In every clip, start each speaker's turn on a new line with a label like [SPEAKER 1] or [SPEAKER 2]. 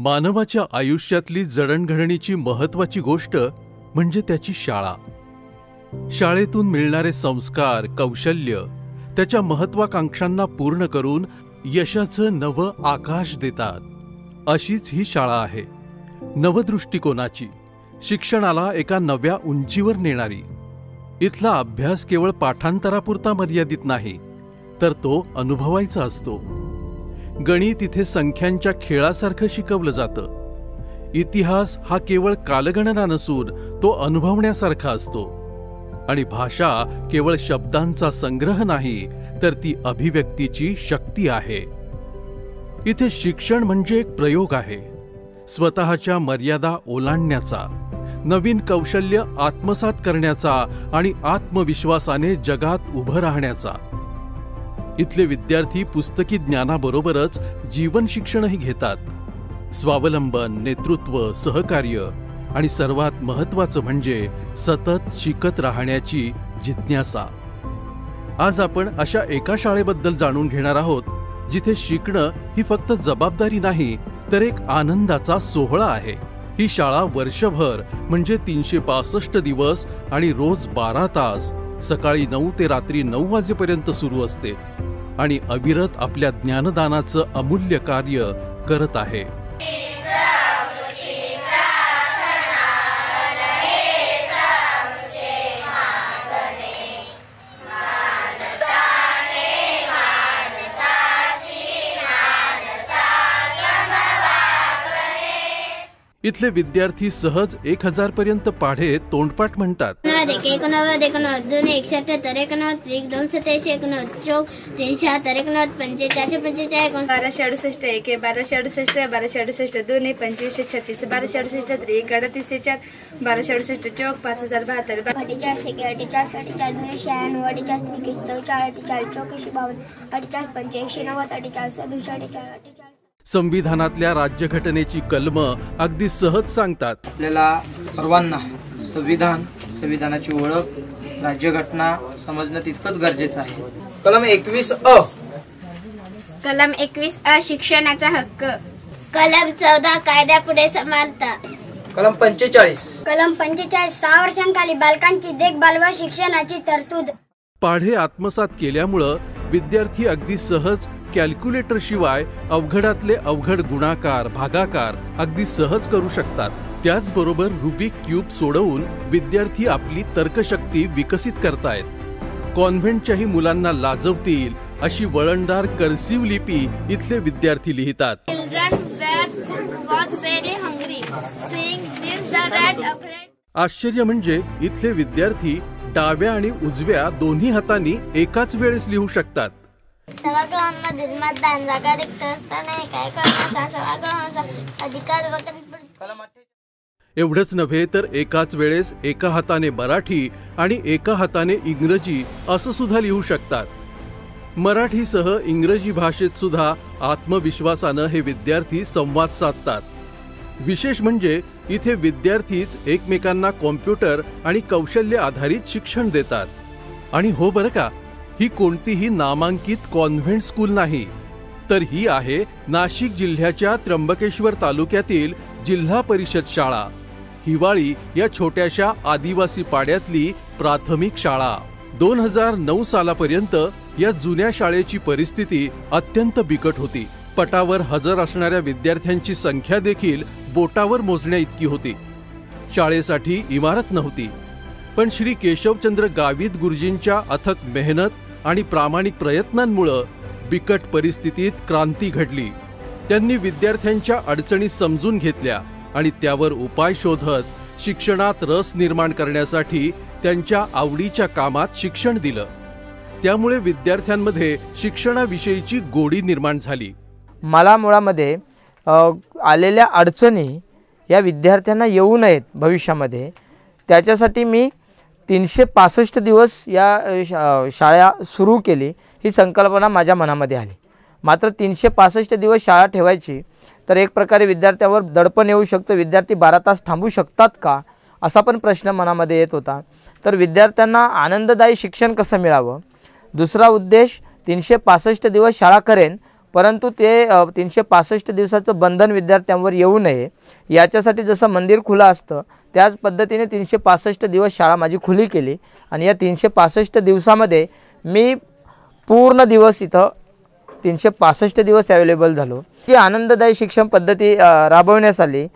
[SPEAKER 1] मानवाच्या आयुष्यातली जडणघडणीची महत्त्वाची गोष्ट म्हणजे त्याची शाळा. शाळेतून मिळणारे संस्कार, कौशल्य त्याच्या महत्त्वाकांक्षांना पूर्ण करून यशाचं नवं आकाश देतात. अशीच ही शाळा आहे, नवदृष्टिकोनाची, शिक्षणाला एका नव्या उंचीवर नेणारी. इथला अभ्यास केवळ पाठांतरापुरता मर्यादित नाही, तर तो अनुभवायचा असतो. गणित इथे संख्यांच्या खेळासारखं शिकवलं जातं. इतिहास हा केवळ कालगणना नसून तो अनुभवण्यासारखा असतो. आणि भाषा केवळ शब्दांचा संग्रह नाही, तर ती अभिव्यक्तीची शक्ती आहे. इथे शिक्षण म्हणजे एक प्रयोग आहे, स्वतःच्या मर्यादा ओलांडण्याचा, नवीन कौशल्य आत्मसात करण्याचा आणि आत्मविश्वासाने जगात उभं राहण्याचा. इथले विद्यार्थी पुस्तकी ज्ञानाबरोबरच जीवन शिक्षणही घेतात. स्वावलंबन, नेतृत्व, सहकार्य आणि सर्वात महत्त्वाचं म्हणजे सतत शिकत राहण्याची जिज्ञासा. आज आपण अशा एका शाळेबद्दल जाणून घेणार आहोत, जिथे शिकणं ही फक्त जबाबदारी नाही, तर एक आनंदाचा सोहळा आहे. ही शाळा वर्षभर म्हणजे 365 दिवस आणि रोज 12 तास, सकाळी 9 ते रात्री 9 वाजेपर्यंत सुरू असते आणि अविरत आपल्या ज्ञानदानाचं अमूल्य कार्य करत आहे. इथले विद्यार्थी सहज 1000 पर्यंत पाढे तोंडपाठ म्हणतात.
[SPEAKER 2] 19 2 178 91 3 287 91 4 368 91 45 465
[SPEAKER 3] 1268 1 1268 1268 2 25 36 1268 3 31 4 1268 4 5072
[SPEAKER 2] 48 48 48 2 96 48 44 44 44 45 90 48
[SPEAKER 1] संविधानातल्या राज्यघटनेची कलमं अगदी सहज सांगतात.
[SPEAKER 4] आपल्याला सर्वांना संविधानाची ओळख, राज्यघटना समजणं तितकंच गरजेचं आहे. कलम 21
[SPEAKER 2] कलम 21 शिक्षणाचा हक्क. कलम 14 कायद्यापुढे समानता.
[SPEAKER 4] कलम 45
[SPEAKER 2] 6 वर्षांखाली बालकांची देखभाल व शिक्षणाची तरतूद.
[SPEAKER 1] पाढे आत्मसात केल्यामुळं विद्यार्थी अगदी सहज कॅल्क्युलेटर शिवाय अवघडातले अवघड गुणाकार, भागाकार अगदी सहज करू शकतात. त्याचबरोबर रुबिक क्यूब सोडवून विद्यार्थी आपली तर्कशक्ती विकसित करतायत. कॉन्व्हेंटच्याही मुलांना लाजवतील अशी वळणदार कर्सिव्ह लिपी इथले विद्यार्थी लिहितात. आश्चर्य म्हणजे इथले विद्यार्थी डाव्या आणि उजव्या दोन्ही हातांनी एकाच वेळेस लिहू शकतात.
[SPEAKER 2] सभागृहांमध्ये मतदान, जागा रिक्त असताना काय करण्याचा सभागृहाचा अधिकार व.
[SPEAKER 1] एवढंच नव्हे तर एकाच वेळेस एका हाताने मराठी आणि एका हाताने इंग्रजी असं सुद्धा लिहू शकतात. मराठीसह इंग्रजी भाषेत सुद्धा आत्मविश्वासानं हे विद्यार्थी संवाद साधतात. विशेष म्हणजे इथे विद्यार्थीच एकमेकांना कॉम्प्युटर आणि कौशल्य आधारित शिक्षण देतात. आणि हो बरं का, ही कोणतीही नामांकित कॉन्व्हेंट स्कूल नाही, तर ही आहे नाशिक जिल्ह्याच्या त्र्यंबकेश्वर तालुक्यातील जिल्हा परिषद शाळा, हिवाळी या छोट्याशा आदिवासी पाड्यातली प्राथमिक शाळा. 2009 सालापर्यंत या जुन्या शाळेची परिस्थिती अत्यंत बिकट होती. पटावर हजर असणाऱ्या विद्यार्थ्यांची संख्या देखील बोटावर मोजण्या इतकी होती. शाळेसाठी इमारत नव्हती, पण श्री केशवचंद्र गावित गुरुजींच्या अथक मेहनत आणि प्रामाणिक प्रयत्नांमुळे बिकट परिस्थितीत क्रांती घडली. त्यांनी विद्यार्थ्यांच्या अडचणी समजून घेतल्या आणि त्यावर उपाय शोधत शिक्षणात रस निर्माण करण्यासाठी त्यांच्या आवडीच्या कामात शिक्षण दिलं. त्यामुळे विद्यार्थ्यांमध्ये शिक्षणाविषयीची गोडी निर्माण झाली.
[SPEAKER 4] मला मुळामध्ये आलेल्या अडचणी या विद्यार्थ्यांना येऊ नयेत भविष्यामध्ये, त्याच्यासाठी मी 365 दिवस या शाळा सुरू केली. ही संकल्पना माझ्या मनामध्ये आली. मात्र 365 दिवस शाळा ठेवायची तर एक प्रकारे विद्यार्थ्यावर दडपण येऊ शकतं. विद्यार्थी 12 तास थांबू शकतात का, असा पण प्रश्न मनामध्ये येत होता. तर विद्यार्थ्यांना आनंददायी शिक्षण कसं मिळावं, दुसरा उद्देश 365 दिवस शाळा करेन परंतु ते 365 दिवसाचं बंधन विद्यार्थ्यांवर येऊ नये याच्यासाठी जसं मंदिर खुलं असतं त्याच पद्धतीने 365 दिवस शाळा माझी खुली केली आणि या 365 दिवसामध्ये मी पूर्ण दिवस इथं 365 दिवस अवेलेबल झालो. जी आनंददायी शिक्षण पद्धती राबवण्यात आली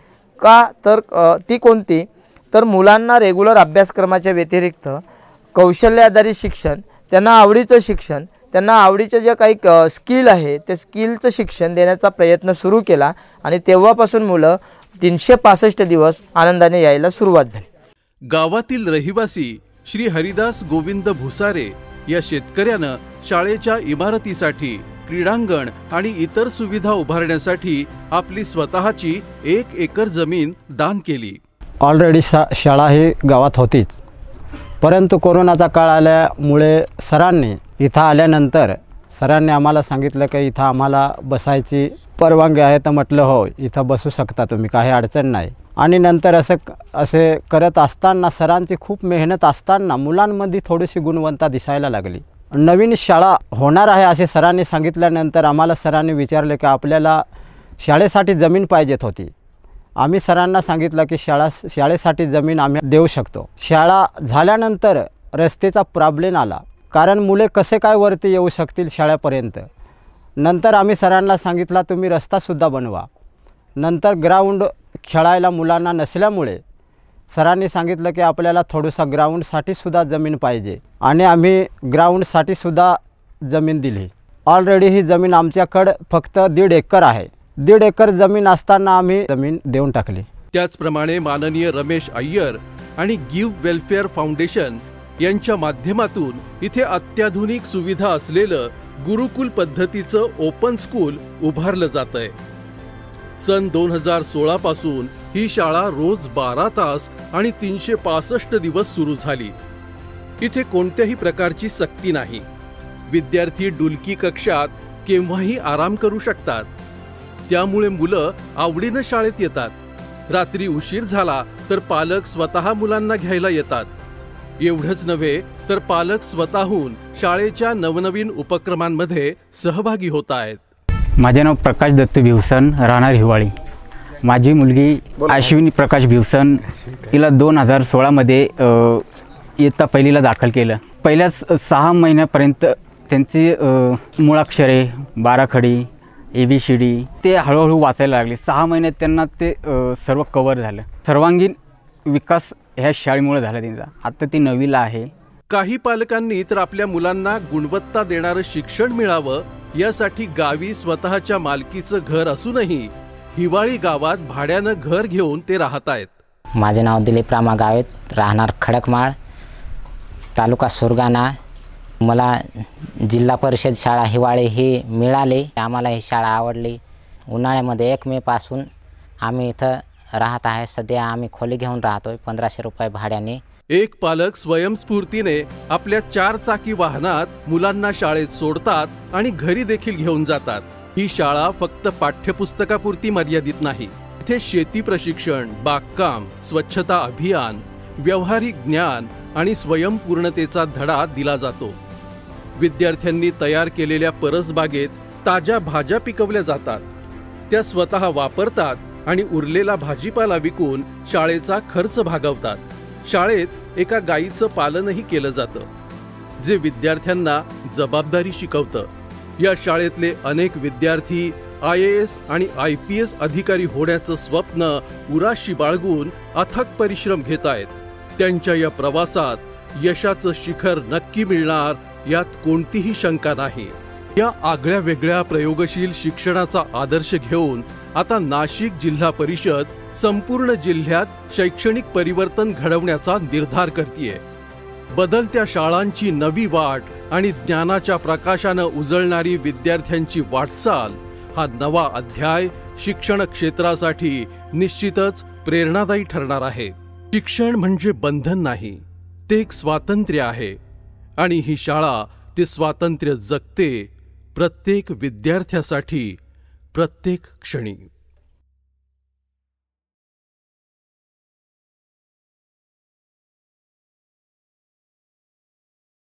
[SPEAKER 4] का तर ती कोणती तर मुलांना रेग्युलर अभ्यासक्रमाच्या व्यतिरिक्त कौशल्य आधारित शिक्षण, त्यांना आवडीचं शिक्षण, त्यांना आवडीचं जे काही स्किल आहे ते स्किलचं शिक्षण देण्याचा प्रयत्न सुरू केला आणि तेव्हापासून मुलं 365 दिवस आनंदाने यायला सुरुवात झाली.
[SPEAKER 1] गावातील रहिवासी श्री हरिदास गोविंद भुसारे या शेतकऱ्यानं शाळेच्या इमारतीसाठी क्रीडांगण आणि इतर सुविधा उभारण्यासाठी आपली स्वतःची 1 एकर जमीन दान केली.
[SPEAKER 5] ऑलरेडी शाळा ही गावात होतीच, परंतु कोरोनाचा काळ आल्यामुळे सरांनी इथं आल्यानंतर सरांनी आम्हाला सांगितलं की इथं आम्हाला बसायची परवानगी आहे. तर म्हटलं हो, इथं बसू शकता तुम्ही, काही अडचण नाही. आणि नंतर असे करत असताना सरांची खूप मेहनत असताना मुलांमध्ये थोडीशी गुणवत्ता दिसायला लागली. नवीन शाळा होणार आहे असे सरांनी सांगितल्यानंतर आम्हाला सरांनी विचारले की आपल्याला शाळेसाठी जमीन पाहिजेत होती. आम्ही सरांना सांगितलं की शाळेसाठी जमीन आम्ही देऊ शकतो. शाळा झाल्यानंतर रस्त्याचा प्रॉब्लेम आला, कारण मुले कसे काय वरती येऊ शकतील शाळेपर्यंत. नंतर आम्ही सरांना सांगितलं तुम्ही रस्तासुद्धा बनवा. नंतर ग्राउंड खेळायला मुलांना नसल्यामुळे सरांनी सांगितलं की आपल्याला थोडंसं ग्राउंडसाठी सुद्धा जमीन पाहिजे आणि आम्ही ग्राउंडसाठी सुद्धा जमीन दिली. ऑलरेडी ही जमीन आमच्याकडे फक्त 1.5 एकर आहे. 1.5 एकर जमीन असताना आम्ही जमीन देऊन टाकली.
[SPEAKER 1] त्याचप्रमाणे माननीय रमेश अय्यर आणि गिव्ह वेलफेअर फाउंडेशन यांच्या माध्यमातून इथे अत्याधुनिक सुविधा असलेलं गुरुकुल पद्धतीचं ओपन स्कूल उभारलं जातंय. सन 2016 पासून ही शाळा रोज 12 तास आणि 365 दिवस सुरू झाली. इथे कोणत्याही प्रकारची सक्ती नाही. विद्यार्थी डुलकी कक्षात केव्हाही आराम करू शकतात. त्यामुळे मुलं आवडीनं शाळेत येतात. रात्री उशीर झाला तर पालक स्वतः मुलांना घ्यायला येतात. एवढंच नव्हे तर पालक स्वतःहून शाळेच्या नवनवीन उपक्रमांमध्ये सहभागी होत आहेत.
[SPEAKER 6] माझे नाव प्रकाश दत्त भिवसन, राहणार हिवाळी. माझी मुलगी अश्विनी प्रकाश भिवसन, तिला 2016मध्ये इयत्ता पहिलीला दाखल केलं. पहिल्याच 6 महिन्यापर्यंत त्यांची मुळाक्षरे, बाराखडी, ABCD ते हळूहळू वाचायला लागले. 6 महिन्यात त्यांना ते सर्व कव्हर झालं. सर्वांगीण विकास ह्या शाळेमुळे झाला त्यांचा. आता ती 9वीला आहे.
[SPEAKER 1] काही पालकांनी तर आपल्या मुलांना गुणवत्ता देणारं शिक्षण मिळावं यासाठी गावी स्वतःच्या मालकीचं घर असूनही हिवाळी गावात भाड्यानं घर घेऊन ते राहत आहेत.
[SPEAKER 7] माझे नाव दिलीप रामा गावित, राहणार खडकमाळ, तालुका सुरगाणा. मला जिल्हा परिषद शाळा हिवाळी ही मिळाली. आम्हाला ही शाळा आवडली. उन्हाळ्यामध्ये 1 मे पासून आम्ही इथं राहत आहे. सध्या आम्ही खोली घेऊन राहतोय 1500 रुपये भाड्याने.
[SPEAKER 1] एक पालक स्वयंस्फूर्तीने आपल्या 4 चाकी वाहनात मुलांना शाळेत सोडतात आणि घरी देखील घेऊन जातात. ही शाळा फक्त पाठ्यपुस्तकापुरती मर्यादित नाही. इथे शेती प्रशिक्षण, बागकाम, स्वच्छता अभियान, व्यावहारिक ज्ञान आणि स्वयंपूर्णतेचा धडा दिला जातो. विद्यार्थ्यांनी तयार केलेल्या परसबागेत ताज्या भाज्या पिकवल्या जातात. त्या स्वतः वापरतात आणि उरलेला भाजीपाला विकून शाळेचा खर्च भागवतात. शाळेत एका गायीचं पालनही केलं जातं, जे विद्यार्थ्यांना जबाबदारी शिकवतं. या शाळेतले अनेक विद्यार्थी IAS आणि IPS अधिकारी होण्याचं स्वप्न उराशी बाळगून अथक परिश्रम घेत आहेत. त्यांच्या या प्रवासात यशाचं शिखर नक्की मिळणार यात कोणतीही शंका नाही. या आगळ्या वेगळ्या प्रयोगशील शिक्षणाचा आदर्श घेऊन आता नाशिक जिल्हा परिषद संपूर्ण जिल्ह्यात शैक्षणिक परिवर्तन घडवण्याचा निर्धार करतेय. बदलत्या शाळांची नवी वाट आणि ज्ञानाच्या प्रकाशानं उजळणारी विद्यार्थ्यांची वाटचाल हा नवा अध्याय शिक्षण क्षेत्रासाठी निश्चितच प्रेरणादायी ठरणार आहे. शिक्षण म्हणजे बंधन नाही, ते एक स्वातंत्र्य आहे आणि ही शाळा ते स्वातंत्र्य जगते प्रत्येक विद्यार्थ्यासाठी प्रत्येक क्षणी.